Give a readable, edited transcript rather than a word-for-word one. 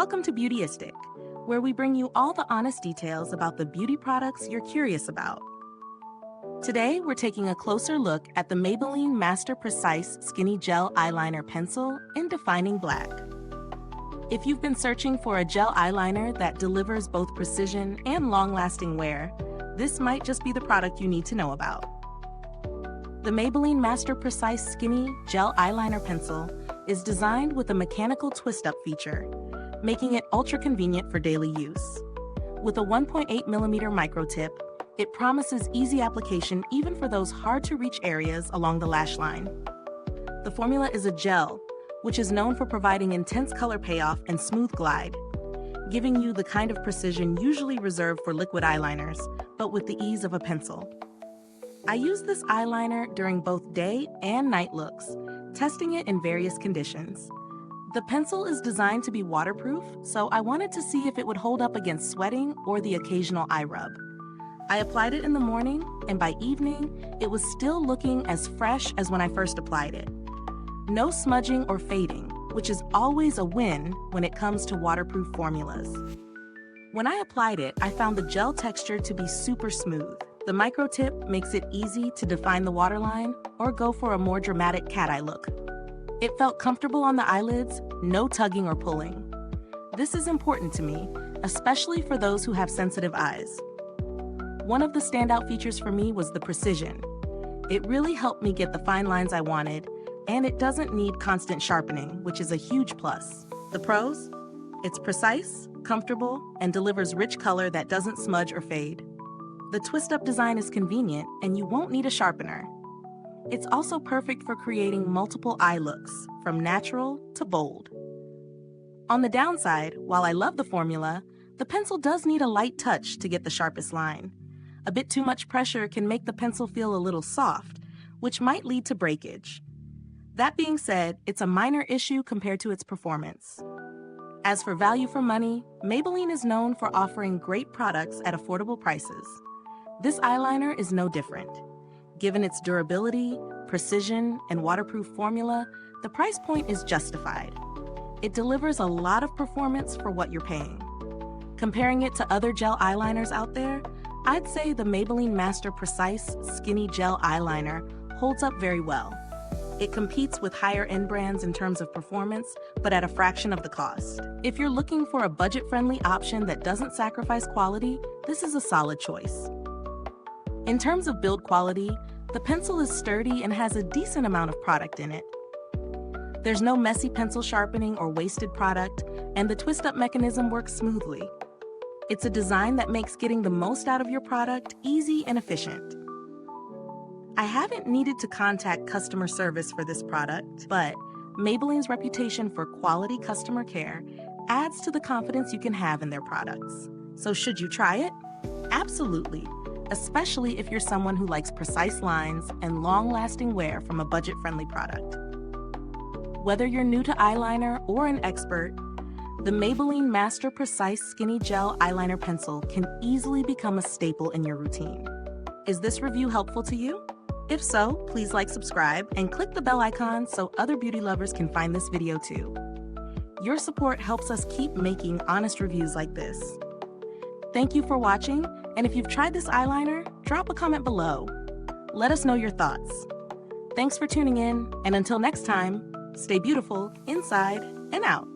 Welcome to Beautyistic, where we bring you all the honest details about the beauty products you're curious about. Today, we're taking a closer look at the Maybelline Master Precise Skinny Gel Eyeliner Pencil in Defining Black. If you've been searching for a gel eyeliner that delivers both precision and long-lasting wear, this might just be the product you need to know about. The Maybelline Master Precise Skinny Gel Eyeliner Pencil is designed with a mechanical twist-up feature, making it ultra-convenient for daily use. With a 1.8mm micro tip, it promises easy application even for those hard-to-reach areas along the lash line. The formula is a gel, which is known for providing intense color payoff and smooth glide, giving you the kind of precision usually reserved for liquid eyeliners, but with the ease of a pencil. I used this eyeliner during both day and night looks, testing it in various conditions. The pencil is designed to be waterproof, so I wanted to see if it would hold up against sweating or the occasional eye rub. I applied it in the morning, and by evening, it was still looking as fresh as when I first applied it. No smudging or fading, which is always a win when it comes to waterproof formulas. When I applied it, I found the gel texture to be super smooth. The micro tip makes it easy to define the waterline or go for a more dramatic cat eye look. It felt comfortable on the eyelids, no tugging or pulling. This is important to me, especially for those who have sensitive eyes. One of the standout features for me was the precision. It really helped me get the fine lines I wanted, and it doesn't need constant sharpening, which is a huge plus. The pros? It's precise, comfortable, and delivers rich color that doesn't smudge or fade. The twist-up design is convenient, and you won't need a sharpener. It's also perfect for creating multiple eye looks, from natural to bold. On the downside, while I love the formula, the pencil does need a light touch to get the sharpest line. A bit too much pressure can make the pencil feel a little soft, which might lead to breakage. That being said, it's a minor issue compared to its performance. As for value for money, Maybelline is known for offering great products at affordable prices. This eyeliner is no different. Given its durability, precision, and waterproof formula, the price point is justified. It delivers a lot of performance for what you're paying. Comparing it to other gel eyeliners out there, I'd say the Maybelline Master Precise Skinny Gel Eyeliner holds up very well. It competes with higher-end brands in terms of performance, but at a fraction of the cost. If you're looking for a budget-friendly option that doesn't sacrifice quality, this is a solid choice. In terms of build quality, the pencil is sturdy and has a decent amount of product in it. There's no messy pencil sharpening or wasted product, and the twist-up mechanism works smoothly. It's a design that makes getting the most out of your product easy and efficient. I haven't needed to contact customer service for this product, but Maybelline's reputation for quality customer care adds to the confidence you can have in their products. So should you try it? Absolutely, especially if you're someone who likes precise lines and long-lasting wear from a budget-friendly product. Whether you're new to eyeliner or an expert, the Maybelline Master Precise Skinny Gel Eyeliner Pencil can easily become a staple in your routine. Is this review helpful to you? If so, please like, subscribe, and click the bell icon so other beauty lovers can find this video too. Your support helps us keep making honest reviews like this. Thank you for watching, and if you've tried this eyeliner, drop a comment below. Let us know your thoughts. Thanks for tuning in, and until next time, stay beautiful inside and out.